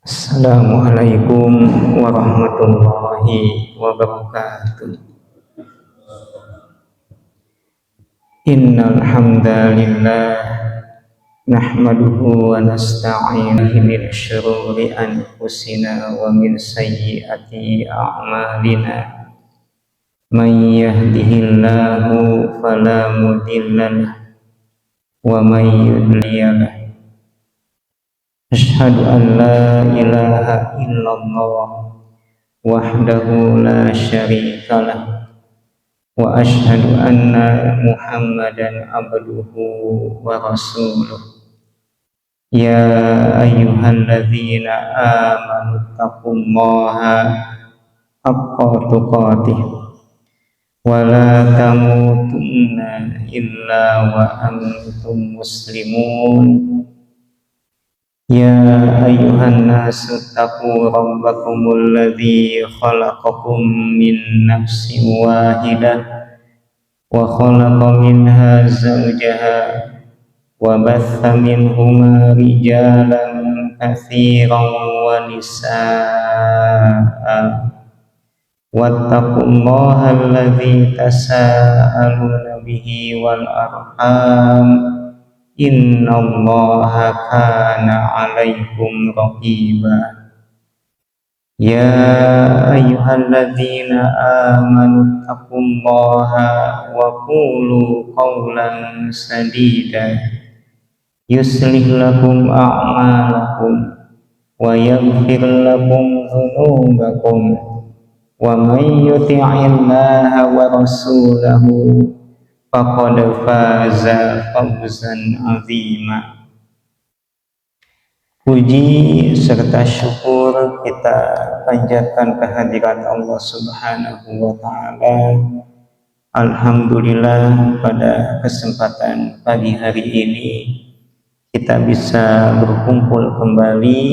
Assalamualaikum warahmatullahi wabarakatuh. Innal hamdalillah nahmaduhu wa nasta'inuhu min syururi anfusina wa min sayyiati a'malina. Man yahdihillahu fala mudhillalah wa man yudlil asyhadu an la ilaha illallah wahdahu la syarikalah wa asyhadu anna Muhammadan abduhu wa rasuluh. Ya ayyuhalladzina amanu taqullaha haqqa tuqatih wa la tamutunna illa wa antum muslimun. Ya ayyuhan nasu taqu rabbakumul ladzi khalaqakum min nafsin wahidah wa khalaqa minha zawjaha wa batha minhuma rijalan katsiran wa nisaa'a wattaqullaha alladzi tasaaluna bihi wal arham innallaha kana 'alaikum raqiba. Ya ayyuhalladzina amanu taqullaha wa qulu qawlan sadida yuslih lakum a'malakum wa yaghfir lakum dhunubakum wa may yuti'illaha wa rasulahu faqad faza fawzan azima. Puji serta syukur kita panjatkan kehadirat Allah Subhanahu wa taala. Alhamdulillah, pada kesempatan pagi hari ini kita bisa berkumpul kembali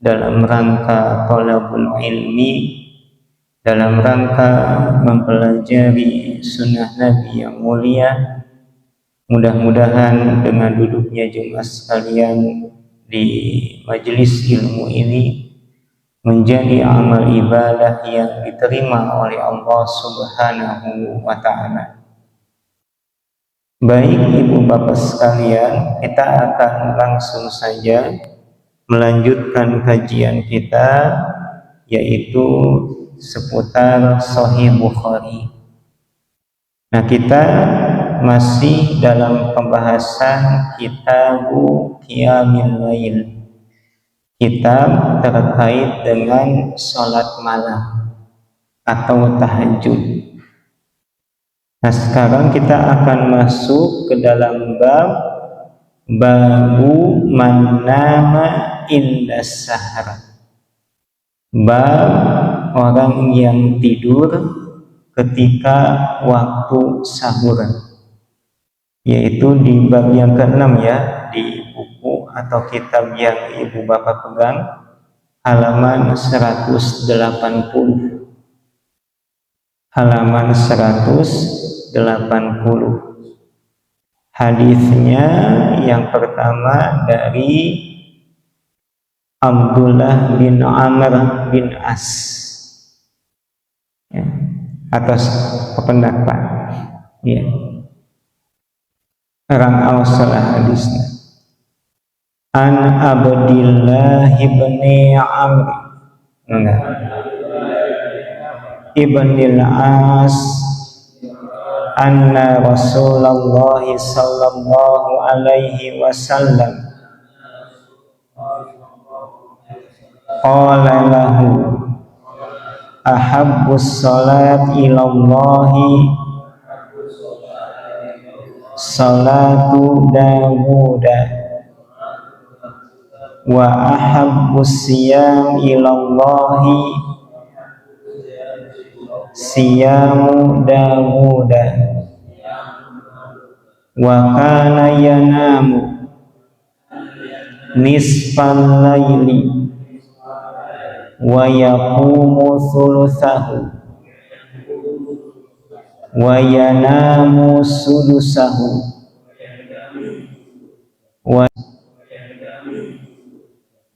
dalam rangka thalabul ilmi, dalam rangka mempelajari sunnah Nabi yang mulia. Mudah-mudahan dengan duduknya jemaah sekalian di majelis ilmu ini menjadi amal ibadah yang diterima oleh Allah Subhanahu wa ta'ala. Baik ibu bapak sekalian, kita akan langsung saja melanjutkan kajian kita, yaitu seputar Sahih Bukhari. Nah, kita masih dalam pembahasan Kitabu Qiyamil Lail, kitab terkait dengan sholat malam atau tahajud. Nah, sekarang kita akan masuk ke dalam babu man nama indas sahar, bab orang yang tidur ketika waktu sahur, yaitu di bab yang ke-6 ya, di buku atau kitab yang ibu bapak pegang, halaman 180. Halaman 180. Hadisnya yang pertama dari Abdullah bin Amr bin As, ya, atas pendapat, ya, orang awsalah hadisnya. An Abdillah ibni Amr ibnil As anna Rasulullah sallallahu alaihi wasallam qala lahu ahabbus salat ilallahi salatu Dawuda wa ahabbus siyam ilallahi siyamu Dawuda wa kana yanamu nisfal laili wa yaqumu thuluthahu wa yanamu sudusahu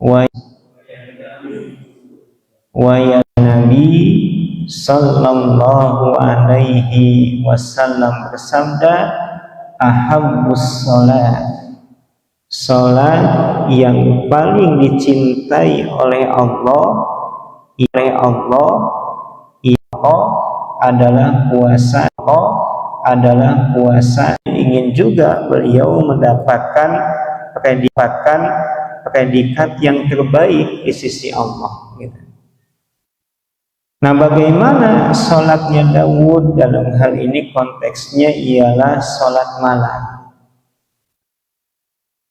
wa ya Nabi sallallahu alaihi wasallam bersabda, ahabbus salat yang paling dicintai oleh Allah adalah puasa. Ingin juga beliau mendapatkan predikat yang terbaik di sisi Allah gitu. Nah, bagaimana sholatnya Daud dalam hal ini? Konteksnya ialah sholat malam.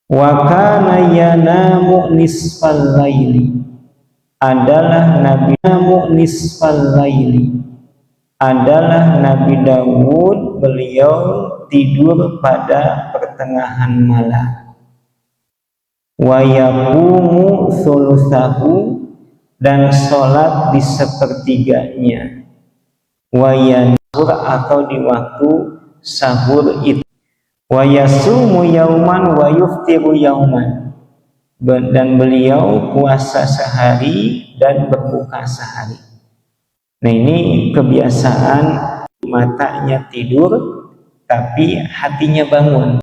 Wa kana yanamu nisfal laili, adalah Nabi Daud, beliau tidur pada pertengahan malam. Wa yaqumu thulutsahu, dan sholat di sepertiganya. Wa yanzur, atau di waktu sahur itu. Wa yasumu yauman wa yuftiru yauman, dan beliau puasa sehari dan berbuka sehari. Nah, ini kebiasaan, matanya tidur tapi hatinya bangun.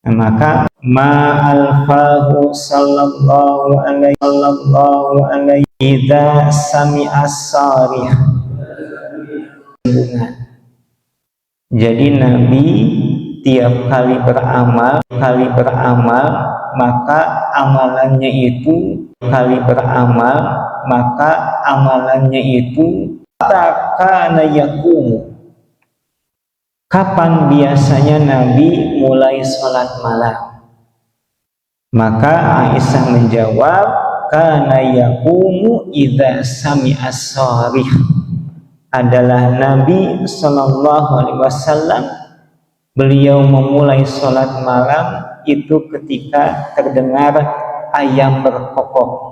Nah, maka ma'alfahu sallallahu alaihi idza sami'a sarih. Jadi Nabi tiap kali beramal maka amalannya itu takana yakum. Kapan biasanya Nabi mulai sholat malam? Maka Aisyah menjawab, kana yaqumu idza sami'a sarih, adalah Nabi sallallahu alaihi wasallam, beliau memulai sholat malam itu ketika terdengar ayam berkokok.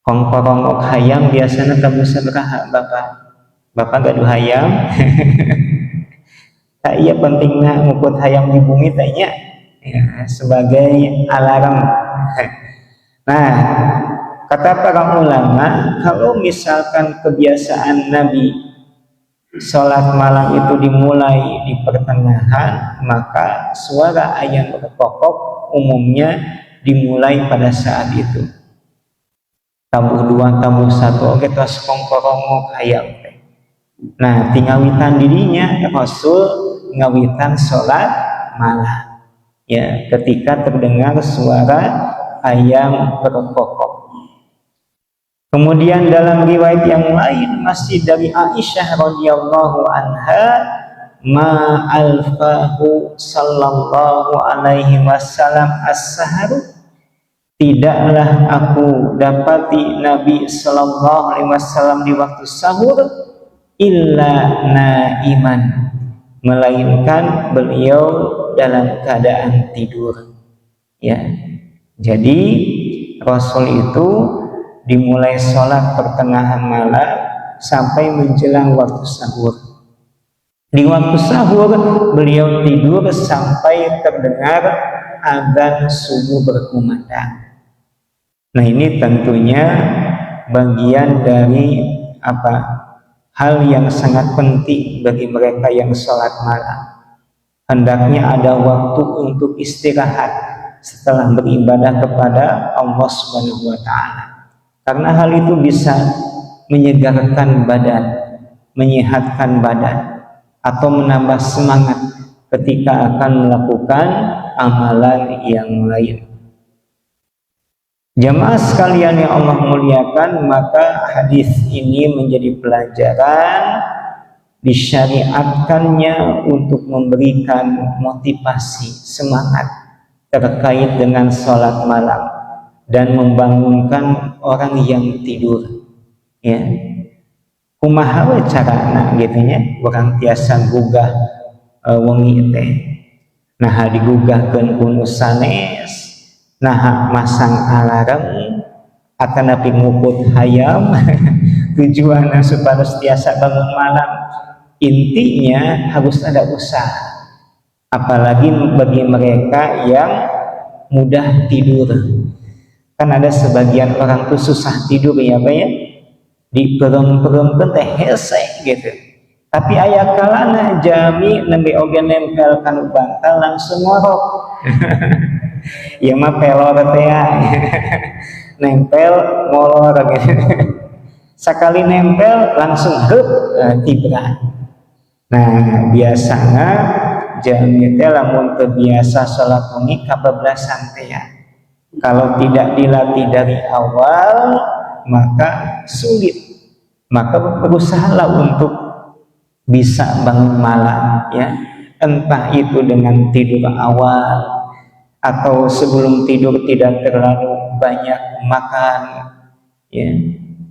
Kongkorongok hayam biasanya kamu sabaraha bapak gaduh hayam. Tak iya pentingnya ngukut hayam di bumi tanya ya, sebagai alarm. Nah, kata para ulama, kalau misalkan kebiasaan Nabi sholat malam itu dimulai di pertengahan, maka suara ayam berkokok umumnya dimulai pada saat itu. Tabuh dua, tabuh satu, oke, terus kongkorongok hayam. Nah, tinggawitan dirinya Rasul ngawitan sholat malam, ya, ketika terdengar suara ayam berkokok. Kemudian dalam riwayat yang lain masih dari Aisyah radhiyallahu anha, ma alfahu sallallahu alaihi wasallam as-sahar, tidaklah aku dapati Nabi sallallahu alaihi wasallam di waktu sahur illa naiman, melainkan beliau dalam keadaan tidur. Ya. Jadi Rasul itu dimulai sholat pertengahan malam sampai menjelang waktu sahur. Di waktu sahur beliau tidur sampai terdengar azan subuh berkumandang. Nah, ini tentunya bagian dari hal yang sangat penting bagi mereka yang sholat malam. Hendaknya ada waktu untuk istirahat setelah beribadah kepada Allah Subhanahu wa Ta'ala, karena hal itu bisa menyegarkan badan, menyehatkan badan, atau menambah semangat ketika akan melakukan amalan yang lain. Jamaah sekalian yang Allah muliakan, maka hadis ini menjadi pelajaran disyariatkannya untuk memberikan motivasi, semangat terkait dengan sholat malam dan membangunkan orang yang tidur. Ya, kumaha we carana gitu nya, urang tiasa gugah wengi teh. Nah, digugahkeun ku sanes. Nah, masang alarm akan api ngukut hayam tujuannya supaya setiasa bangun malam. intinya harus ada usaha. Apalagi bagi mereka yang mudah tidur. Kan ada sebagian orang tuh susah tidur ya Pak ya, diperem-peremkeun teh hese gitu. Tapi aya kalana jami nembe oge nempel kanu bantal langsung ngorok. Ieu mah pelor teh ya. Nempel molor gitu. Sekali nempel langsung heup tibra. Nah, biasanya jami teh lamun teu biasa salat wengi kabablasan teh ya. Kalau tidak dilatih dari awal maka sulit. Maka berusahalah untuk bisa bangun malam ya. Entah itu dengan tidur awal atau sebelum tidur tidak terlalu banyak makan ya.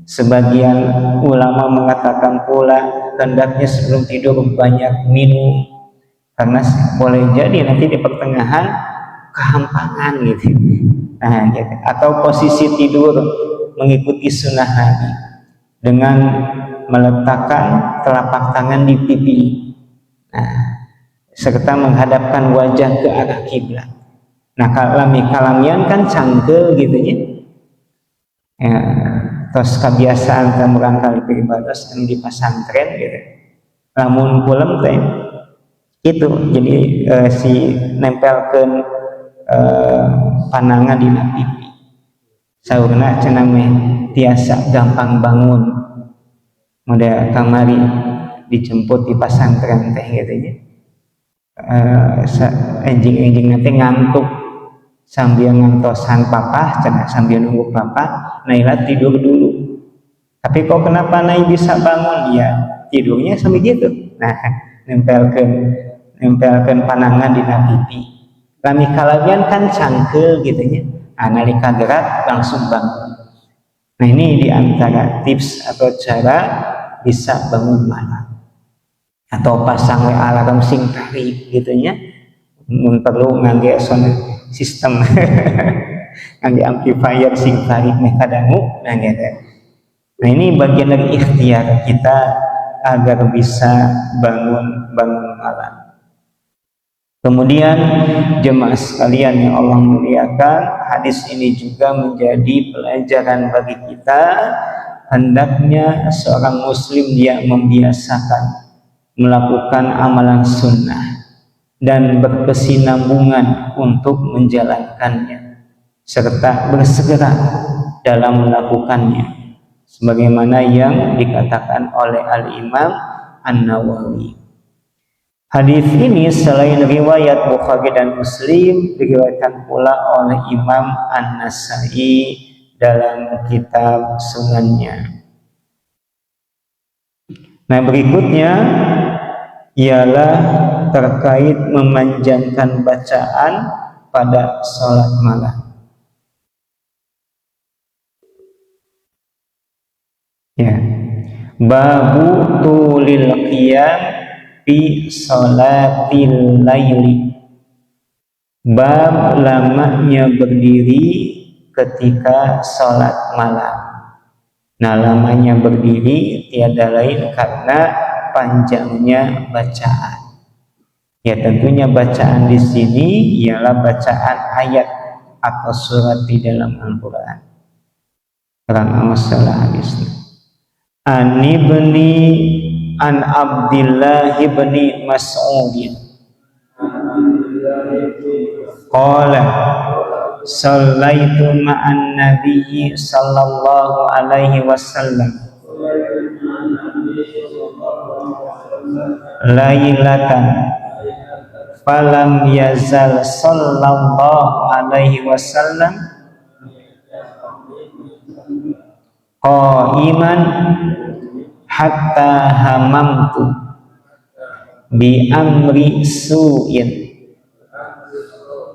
Sebagian ulama mengatakan pula hendaknya sebelum tidur banyak minum, karena boleh jadi nanti di pertengahan kehampangan gitu. Nah, gitu. Atau posisi tidur mengikuti sunnah Nabi dengan meletakkan telapak tangan di pipi, nah, serta menghadapkan wajah ke arah kiblat. Nah, kalamian kan cangkel gitu ya. Terus kebiasaan kamu kali peribados di pesantren gitu. Lamun pulang teh itu jadi si nempelkeun panangan di pipi. Saurna cenah meh tiasa gampang bangun. Model kamari dijemput di pesantren teh gitu ya. Enjing-enjing nanti ngantuk sambil ngantosan papa, sambil nunggu papa, Naila tidur dulu. Tapi kok kenapa Nai bisa bangun? Ya tidurnya sambil gitu. Nah, nempelkan panangan di pipi. Lami kalabian kan cangkel gitu ya. Nalika gerak langsung bangun. Nah, ini diantara tips atau cara bisa bangun malam. Atau pasang alarm sing tarik gitu ya. Mun perlu ngangge sound sistem ngangge amplifier sing tarik meh kadangu nah gitu. Nah, ini bagian dari ikhtiar kita agar bisa bangun malam. Kemudian jemaah sekalian yang Allah muliakan, hadis ini juga menjadi pelajaran bagi kita. Hendaknya seorang muslim dia membiasakan melakukan amalan sunnah dan berkesinambungan untuk menjalankannya serta bersegera dalam melakukannya sebagaimana yang dikatakan oleh Al-Imam An-Nawawi. Hadis ini selain riwayat Bukhari dan Muslim diriwayatkan pula oleh Imam An-Nasai dalam kitab Sunannya. Nah, berikutnya ialah terkait memanjangkan bacaan pada sholat malam. Ya, babu tulil qiyam fi sholatil laili. Bab lamanya berdiri ketika sholat malam. Nah, lamanya berdiri tiada lain karena panjangnya bacaan. Ya, tentunya bacaan di sini ialah bacaan ayat atau surat di dalam Al-Quran. An Abdillah ibni Mas'ud qala sallaitu ma'an nabiyyi sallallahu alaihi wasallam lailatan falam yazal sallallahu alaihi wasallam qaiman hatta hamamtu bi amri su'in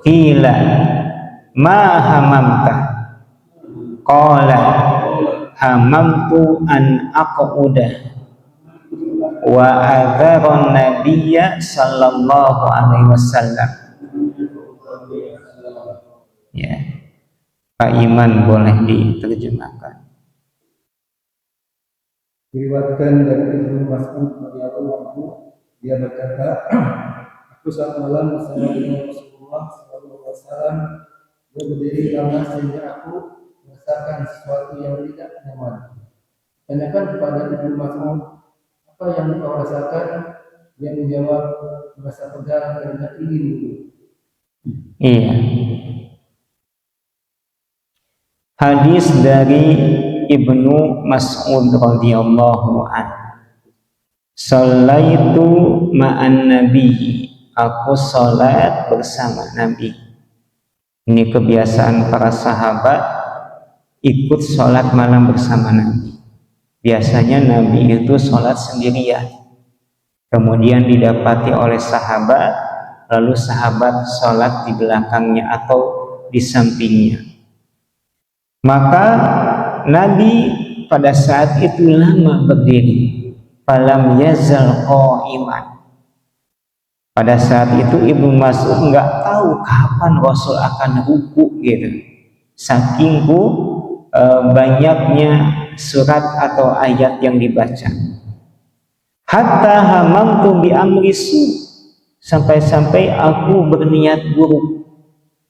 qila ma hamamta qala hamamtu an aquda wa adzaron nabiyya sallallahu alaihi wasallam. Ya, Pak Iman boleh diterjemahkan. Diriwayatkan dari Ibnu Mas'ud radhiyallahu anhu, dia berkata, aku saat malam bersama dengan Rasulullah SAW. Dia berdiri lama sehingga aku merasakan sesuatu yang tidak nyaman. Tanyakan kepada Ibnu Mas'ud, apa yang kau rasakan? Dia menjawab, merasa pegang karena ingin dulu. Iya. Hadis dari Ibnu Mas'ud radhiyallahu anhu. Sallaitu ma'an nabi, aku salat bersama Nabi. Ini kebiasaan para sahabat ikut salat malam bersama Nabi. Biasanya Nabi itu salat sendirian, kemudian didapati oleh sahabat, lalu sahabat salat di belakangnya atau di sampingnya. Maka Nabi pada saat itu lama berdiri, falam yazal qa'iman. Pada saat itu Ibnu Mas'ud nggak tahu kapan Rasul akan ruku gitu. Saking banyaknya surat atau ayat yang dibaca. Hatta hamamtu bi amri su, sampai-sampai aku berniat buruk.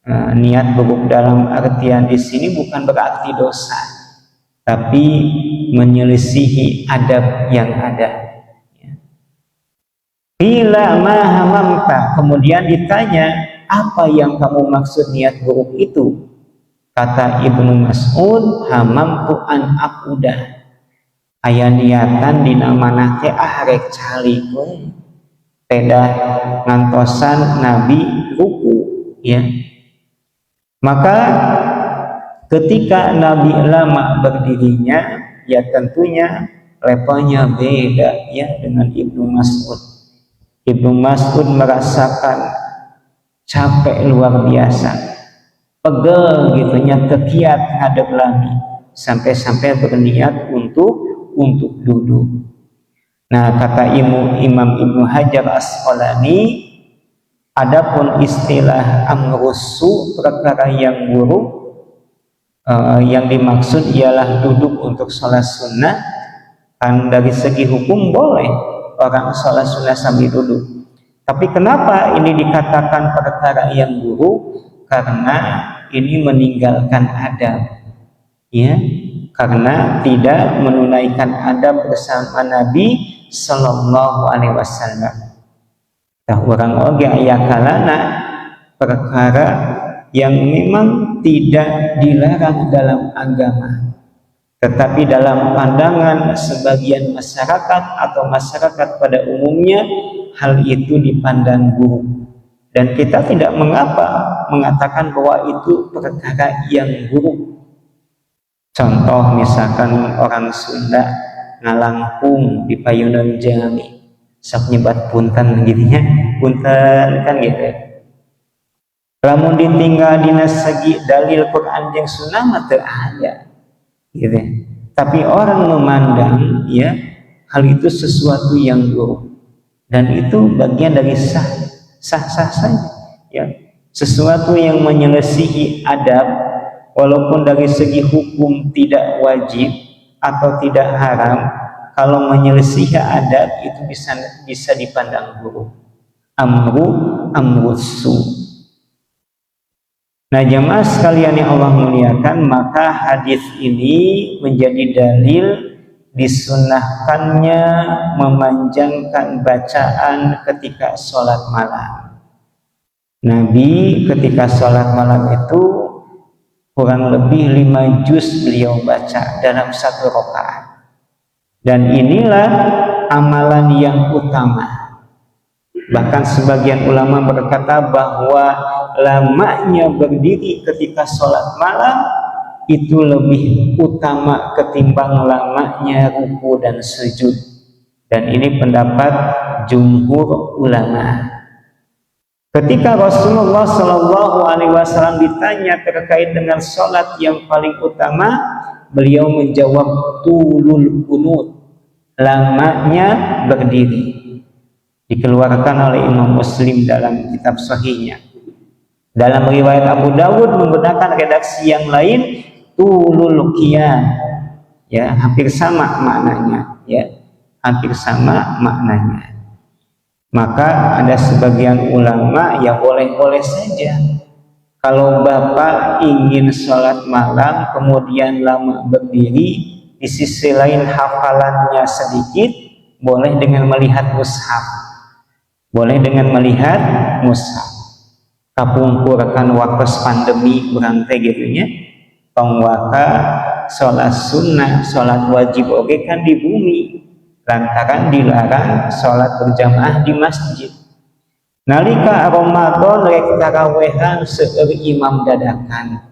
Nah, niat buruk dalam artian di sini bukan berarti dosa, tapi menyelisihi adab yang ada. Bila ma hamamta, kemudian ditanya, apa yang kamu maksud niat buruk itu? Kata Ibnu Mas'ud, hamamtu an akudah, aya niatan dina manah teh rek calikeun tedah ngantosan Nabi ruku, ya. Maka ketika Nabi lama berdirinya, ya tentunya levelnya beda ya dengan Ibnu Mas'ud. Ibnu Mas'ud merasakan capek luar biasa, pegel gitu nya, kekiat ngadep lagi, sampai-sampai berniat untuk duduk. Nah, kata Imam Ibnu Hajar Asqalani, adapun istilah amrusu, perkara yang buruk, yang dimaksud ialah duduk untuk sholat sunnah. Kan dari segi hukum boleh orang sholat sunnah sambil duduk. Tapi kenapa ini dikatakan perkara yang buruk? Karena ini meninggalkan adab, ya, karena tidak menunaikan adab bersama Nabi Sallallahu Alaihi Wasallam. Nah, orang oge aya kalana perkara yang memang tidak dilarang dalam agama, tetapi dalam pandangan sebagian masyarakat atau masyarakat pada umumnya hal itu dipandang buruk, dan kita tidak mengapa mengatakan bahwa itu perkara yang buruk. Contoh misalkan orang Sunda ngalangkung di payunan jami, sok nyebat punten gitunya, punten kan gitu. Lamun ditinggal dina segi dalil Quran jeung Sunnah mah teu aya gitu. Tapi orang memandang ya hal itu sesuatu yang buruk, dan itu bagian dari sah saja ya, sesuatu yang menyelisihi adab, walaupun dari segi hukum tidak wajib atau tidak haram, kalau menyelisihi adab itu bisa dipandang buruk. Amrusu. Nah, jamaah sekalian yang Allah muliakan, maka hadis ini menjadi dalil disunnahkannya memanjangkan bacaan ketika sholat malam. Nabi ketika sholat malam itu kurang lebih 5 juz beliau baca dalam 1 rakaat. Dan inilah amalan yang utama. Bahkan sebagian ulama berkata bahwa lamanya berdiri ketika sholat malam itu lebih utama ketimbang lamanya ruku dan sujud. Dan ini pendapat jumhur ulama. Ketika Rasulullah Shallallahu Alaihi Wasallam ditanya terkait dengan sholat yang paling utama, beliau menjawab tulul kunut, lamanya berdiri. Dikeluarkan oleh Imam Muslim dalam kitab sahihnya. Dalam riwayat Abu Dawud menggunakan redaksi yang lain, tulul qiyam, Ya, hampir sama maknanya, ya. Hampir sama maknanya. Maka ada sebagian ulama yang boleh-boleh saja. Kalau Bapak ingin sholat malam kemudian lama berdiri, di sisi lain hafalannya sedikit, boleh dengan melihat mushaf. Boleh dengan melihat mushaf. Kapungkurkan waktu pandemi kurang teh gitunya. Tongwaka sholat sunnah, sholat wajib oke kan di bumi, lantaran dilarang sholat berjamaah di masjid. Nalika Ramadan rek tarawehan seueur imam dadakan.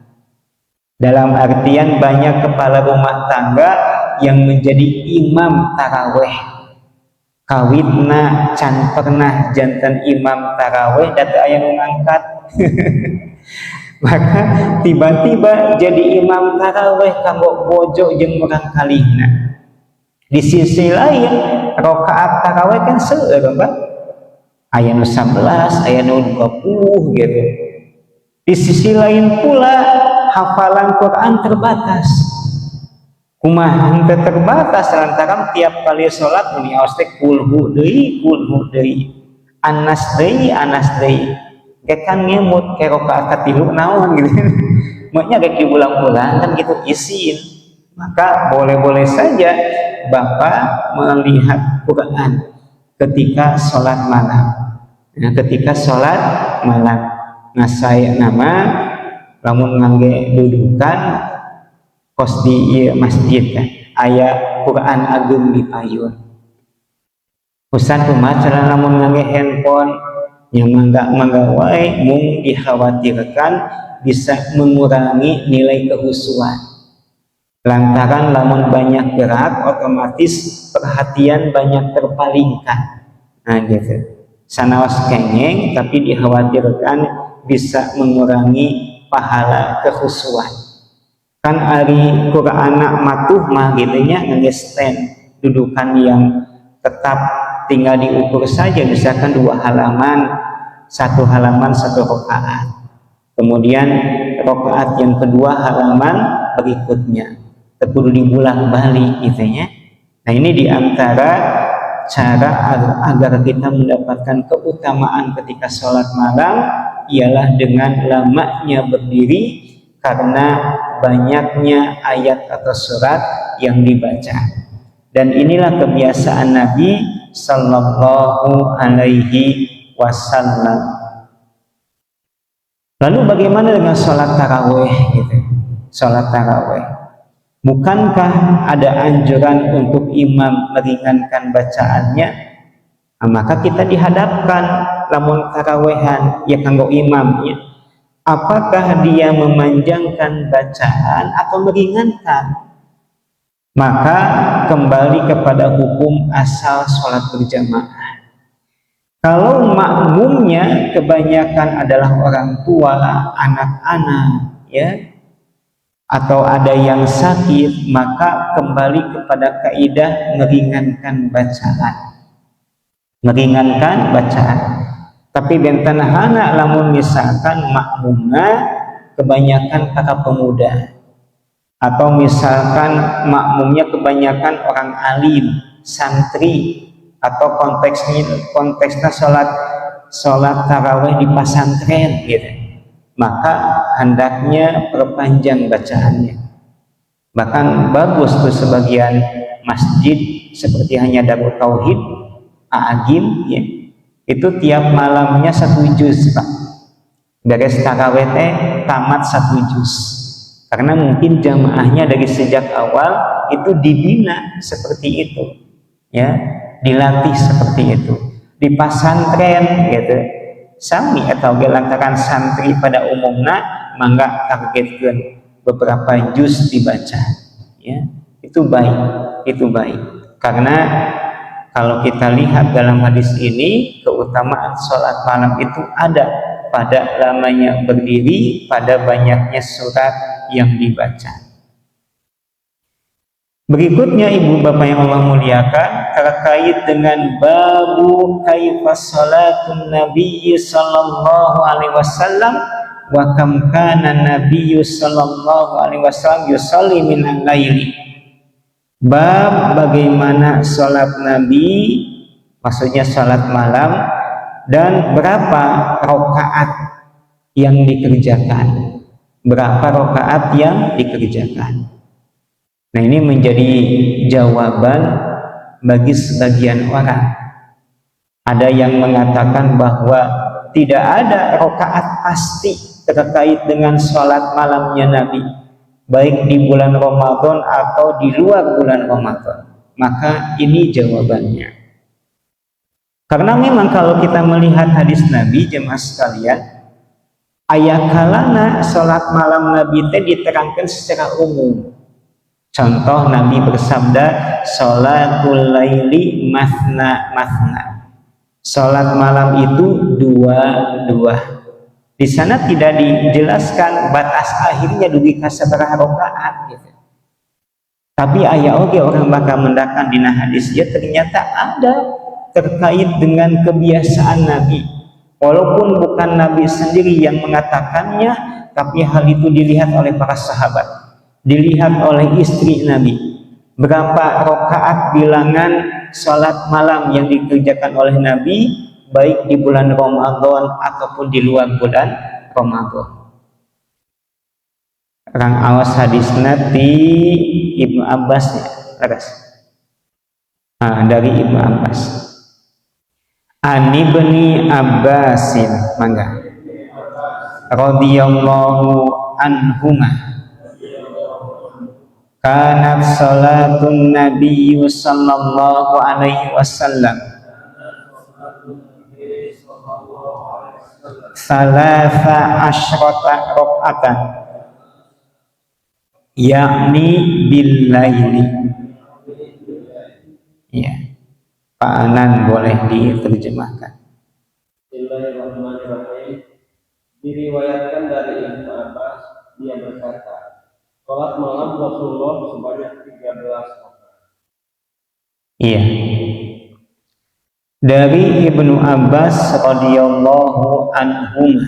Dalam artian banyak kepala rumah tangga yang menjadi imam taraweh. Kawitna can pernah jantan imam taraweh data aya nu ngangkat. Maka tiba-tiba jadi imam taraweh kanggo bojo jeung urang kalihna. Di sisi lain rakaat taraweh kan seueur, Pak. Aya nu 11, aya nu 20 gitu. Di sisi lain pula hafalan Quran terbatas. Kumaha henteu terbatas lantaran tiap kali salat muni aos teh kulhu deui, anas deui. Kan ngemut ke rakaat katilu naon gitu. Maknya rek diulang-ulang kan gitu isin. Maka boleh-boleh saja Bapak melihat Quran ketika sholat malam. Nah, ketika sholat malam, nah saya nama lamun ngangge dudukan kos di masjid kan, aya Quran agung di payun. Usan kumaha cara lamun ngangge handphone yang mangga wae mung dikhawatirkan bisa mengurangi nilai kehusuan. Lantaran lamun banyak gerak otomatis perhatian banyak terpalingkan. Nah gitu. Sanaos kengeng tapi dikhawatirkan bisa mengurangi pahala kehusuan. Kan ari Quran matuh mah gitu nya ngangge stand dudukan yang tetap tinggal diukur saja, misalkan 2 halaman, 1 halaman 1 rakaat. Kemudian rakaat yang kedua halaman berikutnya. Perlu dibolak-balik gitu ya. Nah, ini diantara cara agar kita mendapatkan keutamaan ketika sholat malam ialah dengan lamanya berdiri karena banyaknya ayat atau surat yang dibaca. Dan inilah kebiasaan Nabi Sallallahu Alaihi Wasallam. Lalu bagaimana dengan sholat taraweh gitu? Sholat taraweh. Bukankah ada anjuran untuk imam meringankan bacaannya? Nah, maka kita dihadapkan lamun tarawehan ya kanggo imamnya. Apakah dia memanjangkan bacaan atau meringankan? Maka kembali kepada hukum asal sholat berjamaah. Kalau makmumnya kebanyakan adalah orang tua, anak-anak, ya, atau ada yang sakit, maka kembali kepada kaidah meringankan bacaan. Meringankan bacaan. Tapi benten hana lamun misalkan makmumna kebanyakan para pemuda, atau misalkan makmumnya kebanyakan orang alim, santri, atau konteksnya sholat taraweh di pesantren gitu. Maka hendaknya perpanjang bacaannya. Bahkan bagus tuh sebagian masjid seperti hanya Darut Tauhid, Agim, ya, itu tiap malamnya 1 juz, Pak. Beres taraweh teh tamat 1 juz. Karena mungkin jamaahnya dari sejak awal itu dibina seperti itu, ya, dilatih seperti itu. Di pesantren gitu. Sami atau lantaran santri pada umumnya mangga targetkan beberapa juz dibaca, ya, itu baik karena kalau kita lihat dalam hadis ini keutamaan sholat malam itu ada pada lamanya berdiri, pada banyaknya surat yang dibaca. Berikutnya ibu bapak yang Allah muliakan terkait dengan babu kaifas salatun nabiyyi sallallahu alaihi wasallam wa kam kana nabiyyu sallallahu alaihi wasallam yusalli minal laili. Bab bagaimana sholat Nabi, maksudnya sholat malam, dan berapa rakaat yang dikerjakan. Berapa rakaat yang dikerjakan. Nah, ini menjadi jawaban bagi sebagian orang. Ada yang mengatakan bahwa tidak ada rakaat pasti terkait dengan sholat malamnya Nabi, baik di bulan Ramadan atau di luar bulan Ramadan. Maka ini jawabannya. Karena memang kalau kita melihat hadis Nabi, jemaah sekalian, aya kalana sholat malam Nabi teh diterangkan secara umum. Contoh Nabi bersabda, sholatul laili masna masna. Sholat malam itu dua. Di sana tidak dijelaskan batas akhirnya dugi ka sabaraha rakaat gitu. Tapi aya oge orang bakal mendakan dina hadis ya ternyata ada terkait dengan kebiasaan Nabi. Walaupun bukan Nabi sendiri yang mengatakannya, tapi hal itu dilihat oleh para sahabat, dilihat oleh istri Nabi. Berapa rakaat bilangan sholat malam yang dikerjakan oleh Nabi, baik di bulan Ramadan ataupun di luar bulan Ramadan. Rang awas hadisna ti Ibnu Abbas ya, dari Ibnu Abbas. Ani bani Abbasin, mangga. Radhiyallahu anhuma. Kanat salatun Nabi sallallahu alaihi wasallam salasa asyrata rakaatan, yakni bil laili. Ya, Pak Anan boleh diterjemahkan. Bismillahirrahmanirrahim. Diriwayatkan dari Ibnu Abbas, dia berkata, sholat malam Rasulullah sebanyak 13 rakaat. Iya. Dari Ibnu Abbas radhiyallahu anhum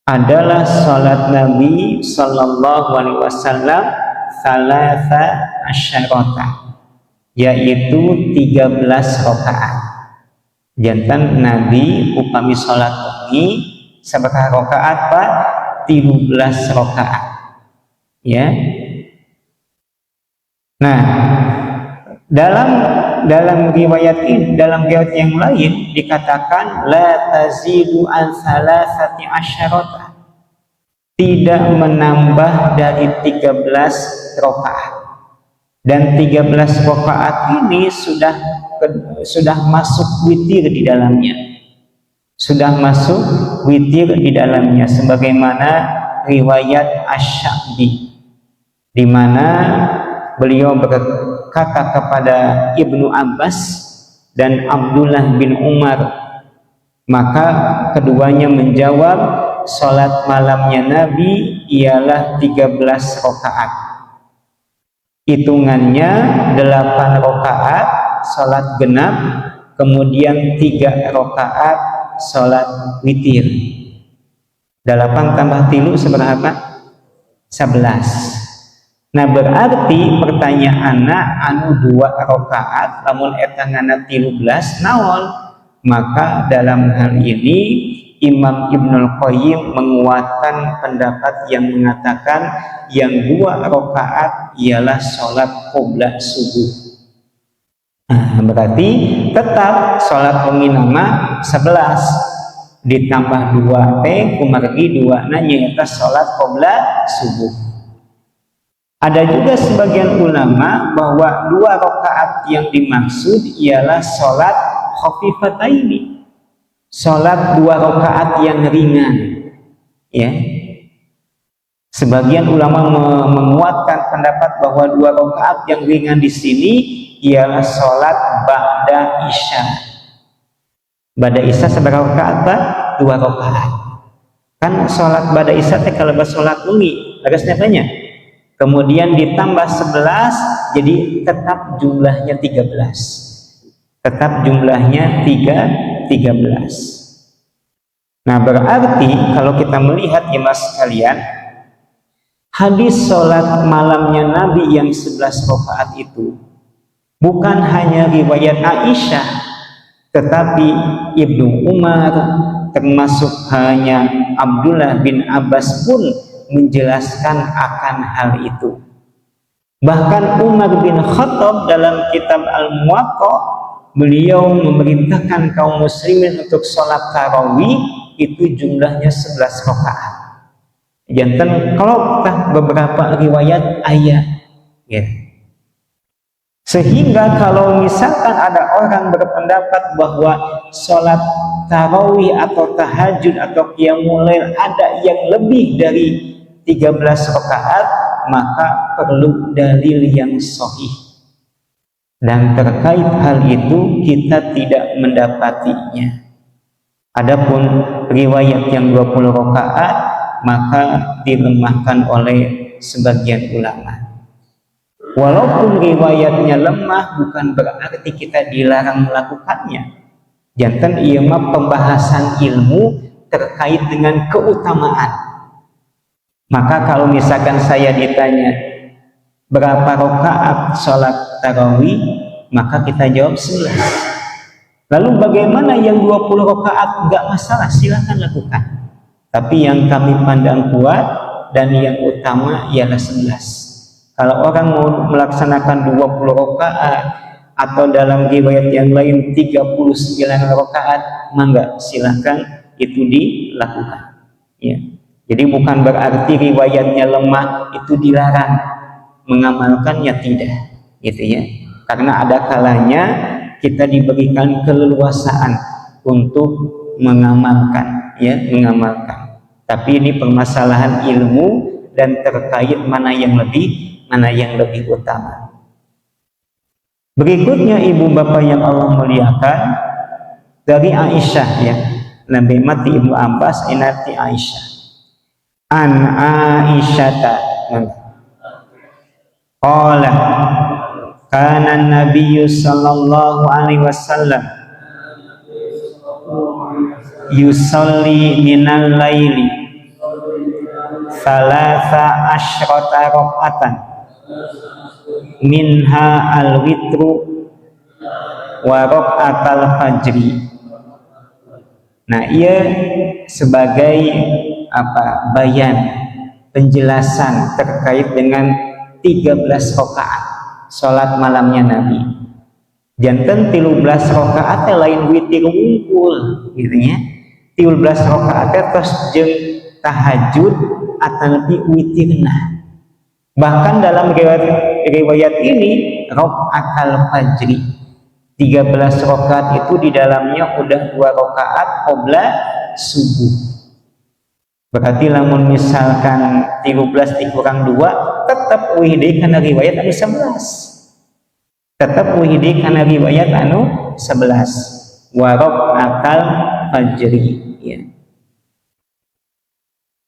adalah salat Nabi sallallahu alaihi wasallam salasa asyarata, yaitu 13 rakaat. Jantan Nabi upami salat wengi sabaraha rakaat Pak? 13 rakaat. Ya. Nah, dalam riwayat ini, dalam riwayat yang lain dikatakan la tazidu an salasati asyarata, tidak menambah dari 13 rakaat. Dan 13 rakaat ini sudah masuk witir di dalamnya. Sudah masuk witir di dalamnya sebagaimana riwayat Asy-Sya'bi, di mana beliau berkata kepada Ibnu Abbas dan Abdullah bin Umar, maka keduanya menjawab salat malamnya Nabi ialah 13 rakaat. Hitungannya 8 rakaat salat genap, kemudian 3 rakaat salat witir. 8 tambah 3 seberapa? 11. Nah, berarti pertanyaanna anu 2 rakaat lamun eta ngana 13 naon? Maka dalam hal ini Imam Ibnul Qayyim menguatkan pendapat yang mengatakan yang 2 rakaat ialah sholat qobla subuh. Nah, berarti tetap sholat wengi nama 11 ditambah 2 kumargi 2 nyaeta sholat qobla subuh. Ada juga sebagian ulama bahwa 2 rakaat yang dimaksud ialah sholat khafifataini, sholat 2 rakaat yang ringan. Ya, sebagian ulama menguatkan pendapat bahwa 2 rakaat yang ringan di sini ialah sholat ba'da isya. Ba'da isya seberapa rakaat Pak? 2 rakaat. Kan sholat ba'da isya teh kalau sholat wengi, lagasnya banyak. Kemudian ditambah 11, jadi tetap jumlahnya 13. Tetap jumlahnya 13. Nah, berarti kalau kita melihat ya mas sekalian, hadis sholat malamnya Nabi yang 11 rakaat itu bukan hanya riwayat Aisyah, tetapi Ibnu Umar, termasuk hanya Abdullah bin Abbas pun menjelaskan akan hal itu. Bahkan Umar bin Khattab dalam kitab Al-Muwatta, beliau memerintahkan kaum muslimin untuk sholat tarawih itu jumlahnya 11 rakaat. Jantan kalau beberapa riwayat ayat, ya. Sehingga kalau misalkan ada orang berpendapat bahwa sholat tarawih atau tahajud atau qiyamul lail ada yang lebih dari 13 rakaat, maka perlu dalil yang sahih. Dan terkait hal itu kita tidak mendapatinya. Adapun riwayat yang 20 rakaat maka dilemahkan oleh sebagian ulama. Walaupun riwayatnya lemah bukan berarti kita dilarang melakukannya. Jantan ieu mah pembahasan ilmu terkait dengan keutamaan. Maka kalau misalkan saya ditanya berapa rakaat sholat tarawih, maka kita jawab 11. Lalu bagaimana yang 20 rakaat? Enggak masalah, silakan lakukan. Tapi yang kami pandang kuat dan yang utama ialah 11. Kalau orang mau melaksanakan 20 rakaat atau dalam riwayat yang lain 39 rakaat, mangga silakan itu dilakukan. Ya. Jadi bukan berarti riwayatnya lemah itu dilarang, mengamalkannya tidak, gitu ya. Karena ada kalanya kita diberikan keleluasaan untuk mengamalkan, ya, mengamalkan. Tapi ini permasalahan ilmu dan terkait mana yang lebih utama. Berikutnya ibu bapak yang Allah muliakan, dari Aisyah, ya, Nabi mati Ibnu Abbas inati Aisyah. An Aisyata qala kana Nabiyyu sallallahu alaihi wasallam yusalli minal laili thalatha asyrata raka'atan minha al-witru wa raka'atal fajri. Nah, ia sebagai bayan penjelasan terkait dengan 13 rakaat salat malamnya Nabi. Janten 13 rakaat lain witir wungkul gitu ya. 13 rakaat tos jeung tahajud atau lebih witirna. Bahkan dalam riwayat ini rakaatal fajri 13 rakaat itu di dalamnya udah 2 rakaat qabla subuh. Berarti lamun misalkan 13 dikurang 2 tetap wihdi karena riwayat anu 11. Tetap wihdi karena riwayat anu 11. Warok akal fajri, ya.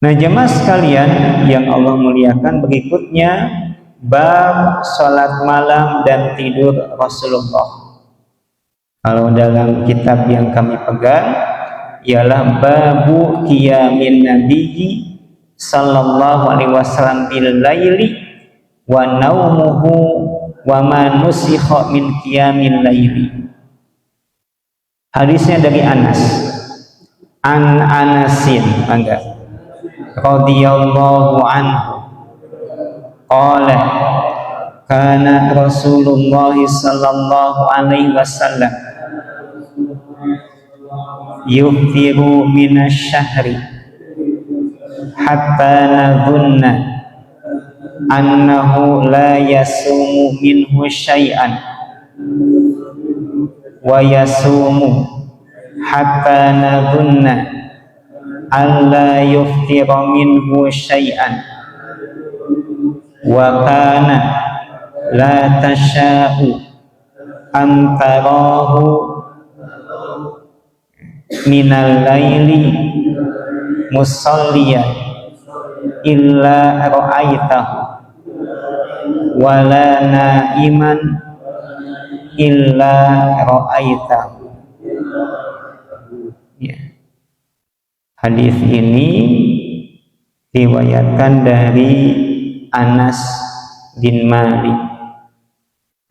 Nah, jemaah sekalian yang Allah muliakan, berikutnya bab salat malam dan tidur Rasulullah. Kalau dalam kitab yang kami pegang ialah babu qiyamin nabiyyi sallallahu alaihi wasallam bil laili wa naumuhu wa ma nusikha min qiyamil laili. Hadisnya dari Anas. An Anasin, mangga, radhiyallahu anhu qala kana Rasulullah sallallahu alaihi wasallam yuftiru minasyahri hatta nadhunna annahu la yasumu minhu syai'an wa yasumu hatta nadhunna an la yuftira minhu syai'an wa kana la tasha'u an tarahu minal laili musalliyan illa ra'aitahu wala naiman illa ra'aitahu. Ya. Hadis ini diriwayatkan dari Anas bin Malik.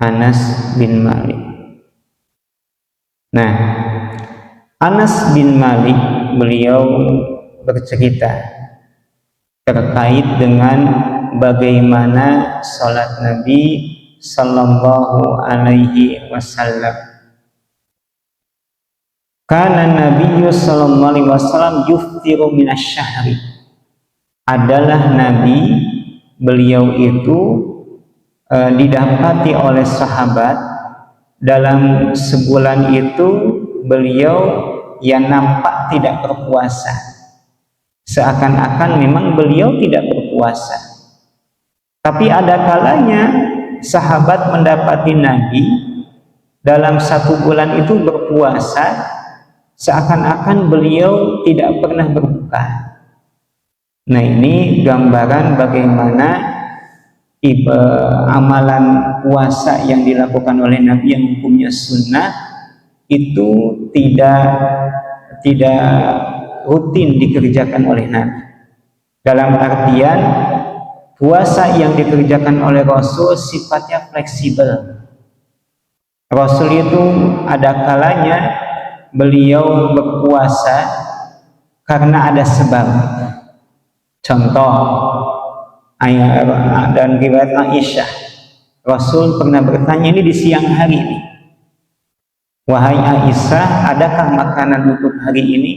Anas bin Malik. Nah, Anas bin Malik beliau bercerita terkait dengan bagaimana salat Nabi sallallahu alaihi wasallam. Kana Nabi sallallahu alaihi wasallam yuftiru minasyahri. Adalah Nabi beliau itu didapati oleh sahabat dalam sebulan itu beliau yang nampak tidak berpuasa, seakan-akan memang beliau tidak berpuasa. Tapi ada kalanya sahabat mendapati Nabi dalam satu bulan itu berpuasa, seakan-akan beliau tidak pernah berbuka. Nah, ini gambaran bagaimana amalan puasa yang dilakukan oleh Nabi yang hukumnya sunnah itu tidak rutin dikerjakan oleh Nabi. Dalam artian puasa yang dikerjakan oleh Rasul sifatnya fleksibel. Rasul itu ada kalanya beliau berpuasa karena ada sebab. Contoh dan riwayat Aisyah, Rasul pernah bertanya ini di siang hari ini, wahai Aisyah, adakah makanan untuk hari ini?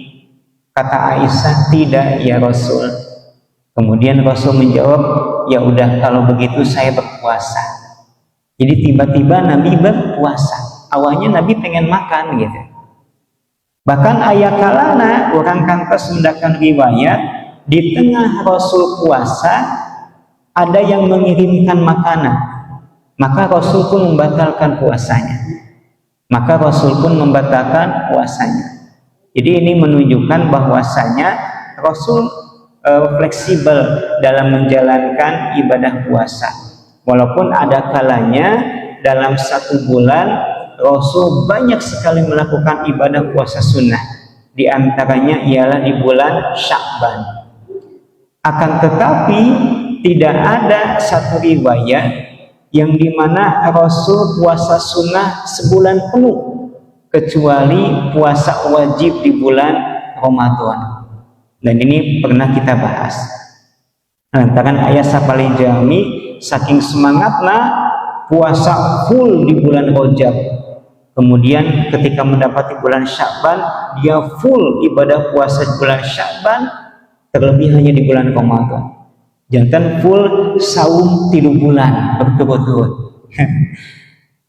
Kata Aisyah, tidak ya Rasul. Kemudian Rasul menjawab, ya udah kalau begitu saya berpuasa. Jadi tiba-tiba Nabi berpuasa. Awalnya Nabi pengen makan gitu. Bahkan ayat kalana orang kantos mendakan riwayat di tengah Rasul puasa ada yang mengirimkan makanan, maka Rasul pun membatalkan puasanya. Jadi ini menunjukkan bahwasanya Rasul fleksibel dalam menjalankan ibadah puasa. Walaupun ada kalanya dalam satu bulan Rasul banyak sekali melakukan ibadah puasa sunnah. Di antaranya ialah di bulan Sya'ban. Akan tetapi tidak ada satu riwayat yang dimana Rasul puasa sunnah sebulan penuh kecuali puasa wajib di bulan Ramadan. Dan ini pernah kita bahas. Lantaran ayat sapali jami saking semangatnya puasa full di bulan Rajab. Kemudian ketika mendapati bulan Sya'ban dia full ibadah puasa di bulan Sya'ban, terlebih hanya di bulan Ramadan. Jantan full saum 3 bulan berturut-turut.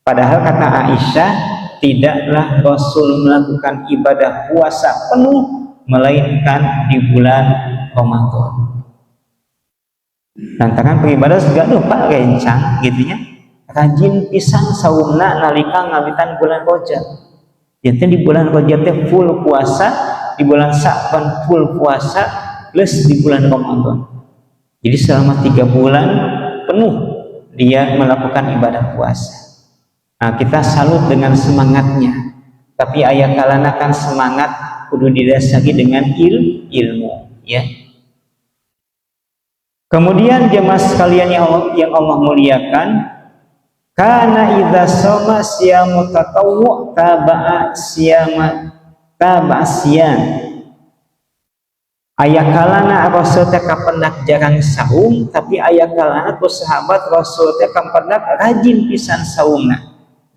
Padahal kata Aisyah, tidaklah Rasul melakukan ibadah puasa penuh melainkan di bulan Ramadan. Lantaran beribadah segala lupa rencang gitunya. Rajin pisan saumna nalika ngawitan bulan Rajab. Jantan di bulan Rajab teh full puasa, di bulan Sya'ban full puasa, plus di bulan Ramadan. Jadi selama 3 bulan penuh dia melakukan ibadah puasa. Nah, kita salut dengan semangatnya. Tapi ayat kalana kan semangat kudu didasari dengan ilmu, ya. Kemudian jemaah sekalian yang Allah muliakan, kana idza shoma siyamu tatawwu taba'a siyam. Ayat kalana Rasul teh kapendak jarang saum, tapi ayat kalana ku sahabat Rasul teh kapendak rajin pisan saumna.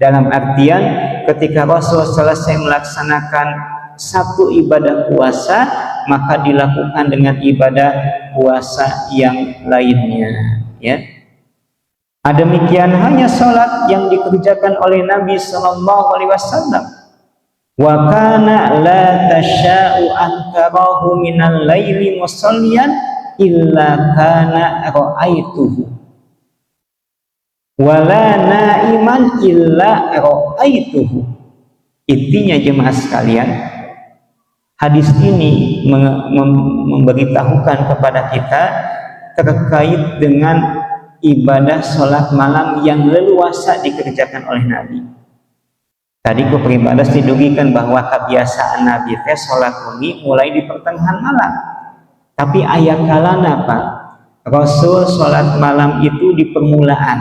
Dalam artian ketika Rasul selesai melaksanakan satu ibadah puasa, maka dilakukan dengan ibadah puasa yang lainnya, ya. Demikian hanya salat yang dikerjakan oleh Nabi sallallahu alaihi wasallam. Wa kana la tasha'u an tarahu minal laili musalliyan illa kana ra'aituhu wala na'iman illa ra'aituhu. Intinya jemaah sekalian, hadis ini memberitahukan kepada kita terkait dengan ibadah sholat malam yang leluasa dikerjakan oleh Nabi. Tadi ku peribadas didugikan bahwa kebiasaan Nabi teh sholat wengi mulai di pertengahan malam. Tapi ayat kalana Pak, Rasul sholat malam itu di permulaan,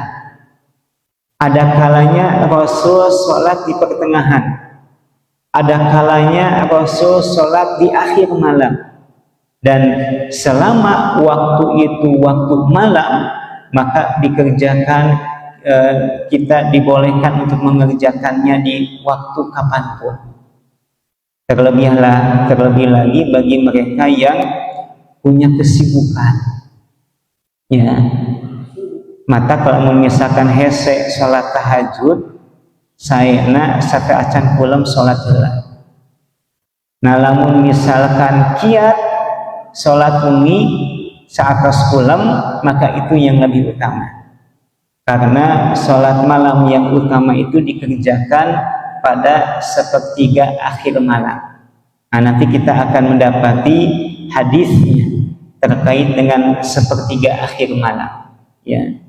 ada kalanya Rasul sholat di pertengahan, ada kalanya Rasul sholat di akhir malam. Dan selama waktu itu waktu malam, maka dikerjakan, kita dibolehkan untuk mengerjakannya di waktu kapanpun. Terlebih lagi bagi mereka yang punya kesibukan, ya. Maka kalau misalkan hese sholat tahajud, saya sate acan pulang sholat heula. Nah, lamun misalkan kiat sholat umi saatos pulang, maka itu yang lebih utama. Karena sholat malam yang utama itu dikerjakan pada sepertiga akhir malam. Nah, nanti kita akan mendapati hadisnya terkait dengan sepertiga akhir malam, ya.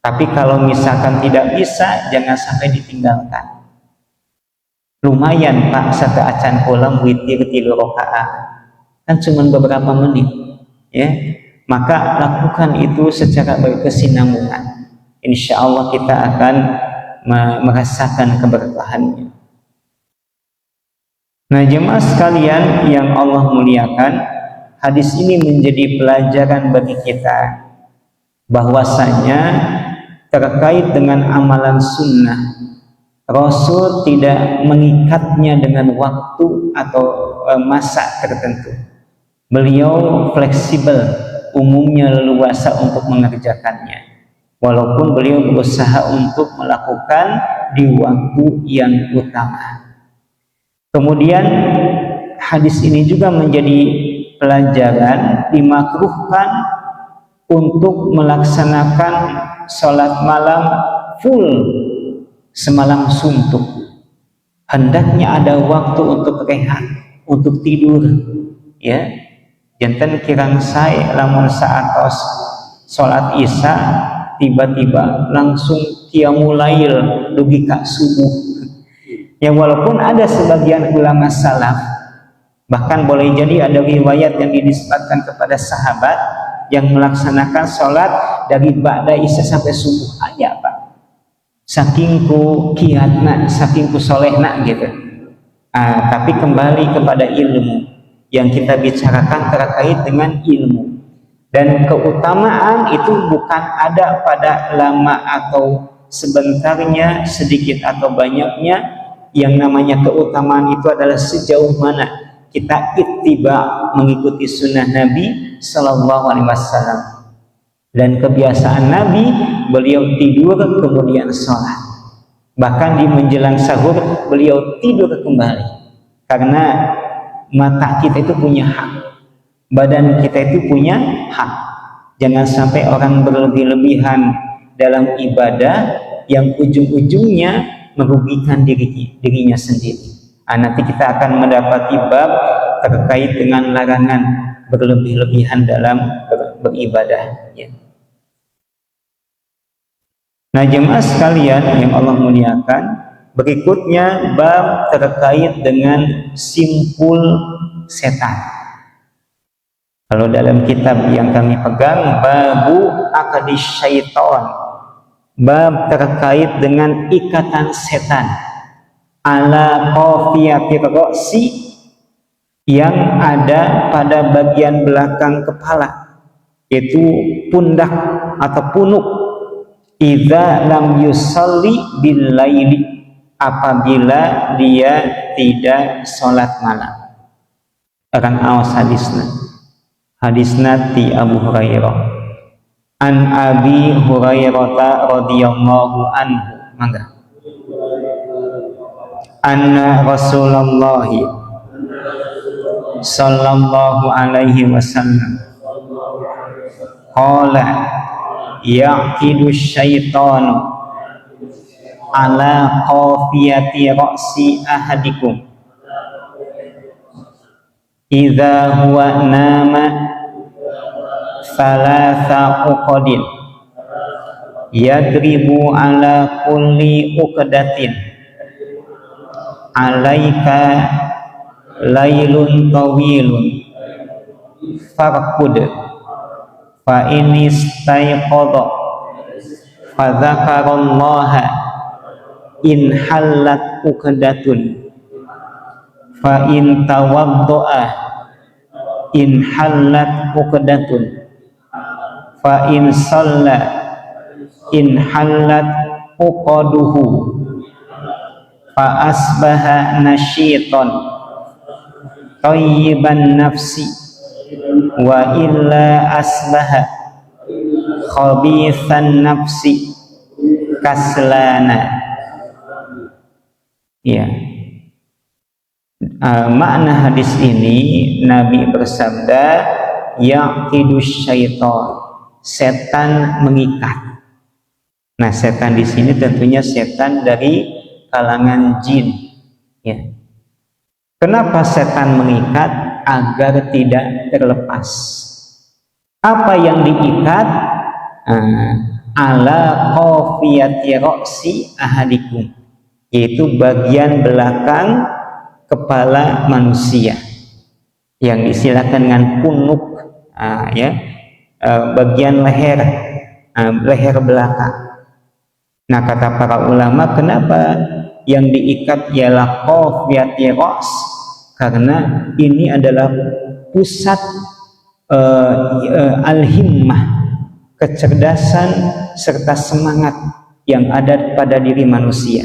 Tapi kalau misalkan tidak bisa, jangan sampai ditinggalkan. Lumayan Pak, satu acan pulang witir 3 rakaat, kan cuma beberapa menit, ya. Maka lakukan itu secara berkesinambungan. Insya Allah kita akan merasakan keberkahannya. Nah, jemaah sekalian yang Allah muliakan, hadis ini menjadi pelajaran bagi kita bahwasanya terkait dengan amalan sunnah, Rasul tidak mengikatnya dengan waktu atau masa tertentu. Beliau fleksibel, umumnya leluasa untuk mengerjakannya, walaupun beliau berusaha untuk melakukan di waktu yang utama. Kemudian hadis ini juga menjadi pelajaran dimakruhkan untuk melaksanakan sholat malam full semalam suntuk. Hendaknya ada waktu untuk rehat, untuk tidur, ya. Janten kirang saya lamun saatos sholat isya tiba-tiba langsung qiyamul lail dugi ka subuh. Ya, walaupun ada sebagian ulama salaf, bahkan boleh jadi ada riwayat yang dinisbatkan kepada sahabat yang melaksanakan sholat dari ba'da isya sampai subuh aja, Pak. Saking ku kiatna, saking ku solehna gitu. Tapi kembali kepada ilmu yang kita bicarakan terkait dengan ilmu. Dan keutamaan itu bukan ada pada lama atau sebentarnya, sedikit atau banyaknya. Yang namanya keutamaan itu adalah sejauh mana kita ittiba, mengikuti sunnah Nabi Sallallahu Alaihi Wasallam. Dan kebiasaan Nabi, beliau tidur kemudian sholat. Bahkan di menjelang sahur beliau tidur kembali. Karena mata kita itu punya hak, badan kita itu punya hak. Jangan sampai orang berlebih-lebihan dalam ibadah yang ujung-ujungnya merugikan dirinya sendiri. Nanti kita akan mendapati bab terkait dengan larangan berlebih-lebihan dalam beribadah, ya. Nah, jemaah sekalian yang Allah muliakan, berikutnya bab terkait dengan simpul setan. Kalau dalam kitab yang kami pegang, babu aqdis syaitan, bab terkait dengan ikatan setan ala qafiyatir ra'si, yang ada pada bagian belakang kepala, yaitu pundak atau punuk. Idza lam yusalli bil laili, apabila dia tidak sholat malam. Akan awas hadisna ti Abu Hurairah. An Abi Hurairah radhiyallahu anhu, mangga. Anna Rasulullah sallallahu alaihi wasallam qala yaqidu syaitanu ala qafiyati ra'si ahadikum idza huwa nama thalatha uqadin yadribu ala kulli uqdatin alaika lailun tawilun farqud fa in istayqadha fa dzakarallaha in hallat uqdatun fa in tawaddoa in hallat uqdatun fa in shalla in hallat uqaduhu fa asbaha nasyitan thayyiban nafsi wa illa asbaha khabithan nafsi kaslana. Ya, makna hadis ini Nabi bersabda, yaqidus syaitan, setan mengikat. Nah, setan di sini tentunya setan dari kalangan jin. Ya. Kenapa setan mengikat? Agar tidak terlepas. Apa yang diikat? Ala qafiyati ra'si ahadikum, yaitu bagian belakang kepala manusia yang disilakan dengan punuk, bagian leher belakang. Nah, kata para ulama, kenapa yang diikat ialah qafiyati ra's? Karena ini adalah pusat al-himmah, kecerdasan serta semangat yang ada pada diri manusia.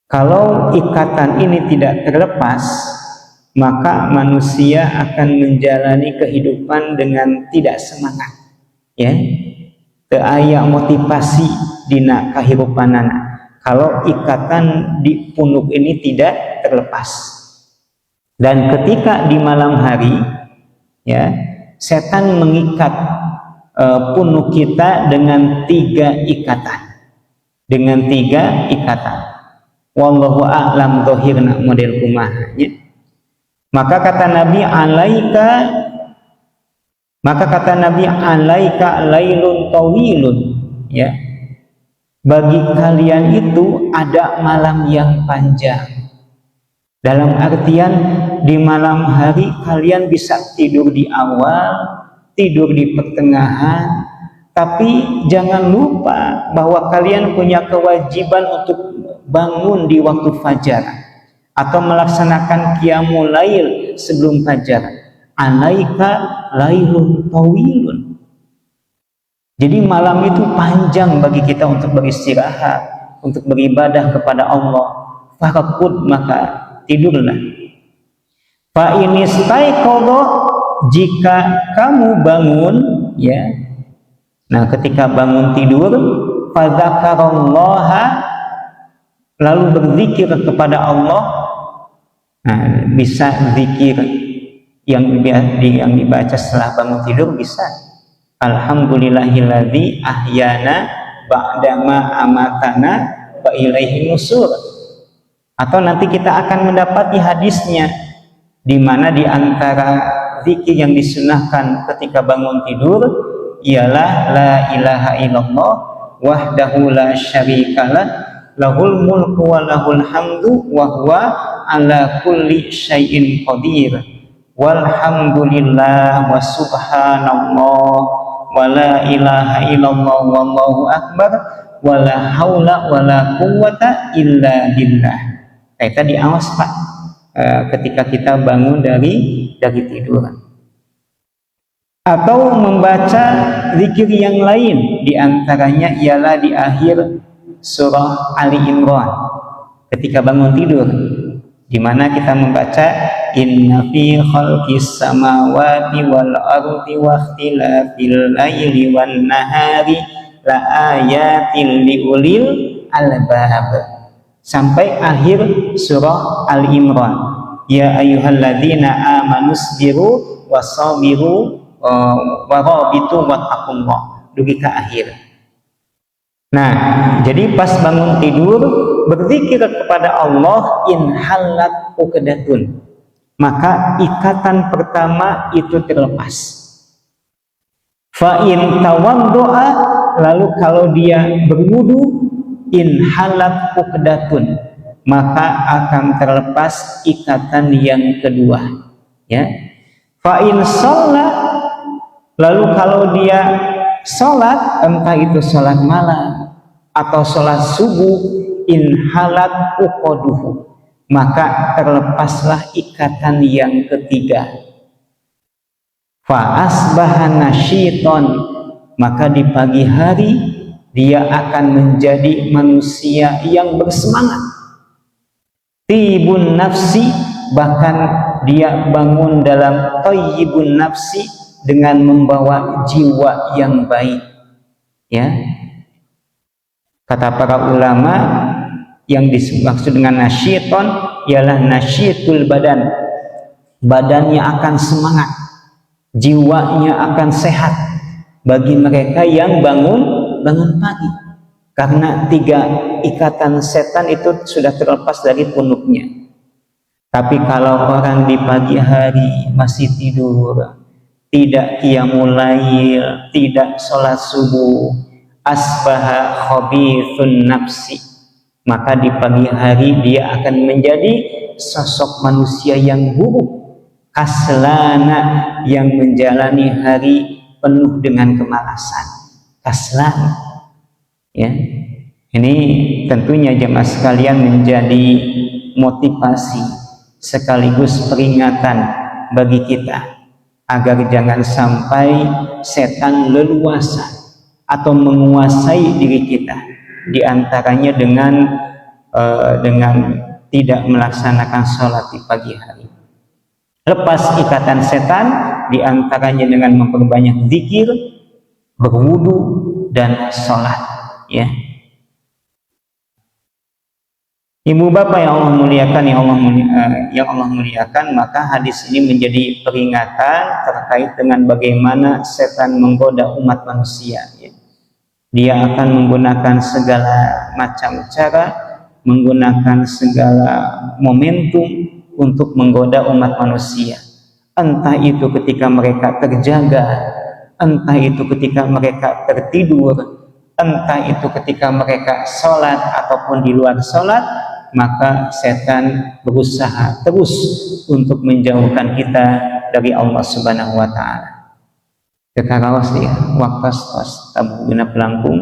Kalau ikatan ini tidak terlepas, maka manusia akan menjalani kehidupan dengan tidak semangat, ya, teu aya motivasi dina kahirupanana. Kalau ikatan di punuk ini tidak terlepas, dan ketika di malam hari, ya, setan mengikat punuk kita dengan 3 ikatan, wallahu a'lam dhahirna model kumaha, ya. Maka kata Nabi alaika lailun tawilun, ya, bagi kalian itu ada malam yang panjang. Dalam artian di malam hari kalian bisa tidur di awal, tidur di pertengahan, tapi jangan lupa bahwa kalian punya kewajiban untuk bangun di waktu fajar atau melaksanakan qiyamul lail sebelum fajar. Alaika lailun tawilun. Jadi malam itu panjang bagi kita untuk beristirahat, untuk beribadah kepada Allah. Faqud, maka tidurlah. Fa inistaiqadha, jika kamu bangun, ya. Nah, ketika bangun tidur, fa dzakarallaha, lalu berzikir kepada Allah. Nah, bisa zikir yang dibaca setelah bangun tidur, bisa alhamdulillahilladzi ahyana ba'dama amatana wa ilaihi nusur. Atau nanti kita akan mendapati hadisnya, di mana di antara zikir yang disunahkan ketika bangun tidur ialah la ilaha illallah wahdahu la syarikalah lahul mulku wa lahul hamdu wa huwa ala kulli syai'in qadir walhamdulillah wa subhanallah wa la ilaha illallah wallahu akbar wa la haula wa la quwwata illa billah. Kita diawas, Pak, ketika kita bangun dari tidur. Atau membaca zikir yang lain, diantaranya ialah di akhir surah Ali Imran ketika bangun tidur, di mana kita membaca inna fi khalqis samawati wal ardi wa ikhtilafil laili wan nahari la ayatil liulil albab, sampai akhir surah Al Imran. Ya ayyuhalladzina amanu sabiru wasabiru warabitu wattaqullah, dugi ke akhir. Nah, jadi pas bangun tidur berzikir kepada Allah, in halat uqdatun, maka ikatan pertama itu terlepas. Fa in tawaddoa, lalu kalau dia berwudu, in halat uqdatun, maka akan terlepas ikatan yang kedua, ya. Fa in shalla, Lalu kalau dia sholat, entah itu sholat malam atau sholat subuh, inhalat uqaduhu, maka terlepaslah ikatan yang ketiga. Fa asbaha nasyiton, maka di pagi hari dia akan menjadi manusia yang bersemangat. Tibun nafsi, bahkan dia bangun dalam thayyibun nafsi dengan membawa jiwa yang baik. Ya, kata para ulama, yang dimaksud dengan nasyiton ialah nasyitul badan. Badannya akan semangat, jiwanya akan sehat bagi mereka yang bangun pagi. Karena 3 ikatan setan itu sudah terlepas dari punuknya. Tapi kalau orang di pagi hari masih tidur, tidak qiyamul lail, tidak sholat subuh, asbaha khabithun nafsi, maka di pagi hari dia akan menjadi sosok manusia yang buruk, kaslana, yang menjalani hari penuh dengan kemalasan. Kaslan. Ya, ini tentunya jemaah sekalian menjadi motivasi sekaligus peringatan bagi kita agar jangan sampai setan leluasa atau menguasai diri kita, diantaranya dengan tidak melaksanakan sholat di pagi hari. Lepas ikatan setan, diantaranya dengan memperbanyak zikir, berwudu, dan sholat. Ya, Ibu bapak yang Allah muliakan, yang Allah muliakan, maka hadis ini menjadi peringatan terkait dengan bagaimana setan menggoda umat manusia. Ya. Dia akan menggunakan segala macam cara, menggunakan segala momentum untuk menggoda umat manusia. Entah itu ketika mereka terjaga, entah itu ketika mereka tertidur, entah itu ketika mereka sholat ataupun di luar sholat, maka setan berusaha terus untuk menjauhkan kita dari Allah Subhanahu wa Ta'ala. Kekarawas ya, waktas tabu genap langkung,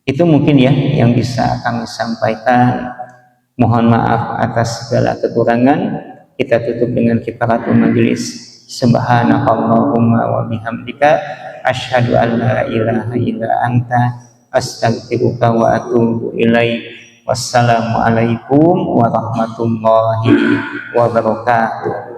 itu mungkin ya yang bisa kami sampaikan. Mohon maaf atas segala kekurangan. Kita tutup dengan kifaratul majelis. Subhanakallahumma wa bihamdika asyhadu an la ilaha illa anta astaghfiruka wa atubu ilaik. Wassalamualaikum warahmatullahi wabarakatuh.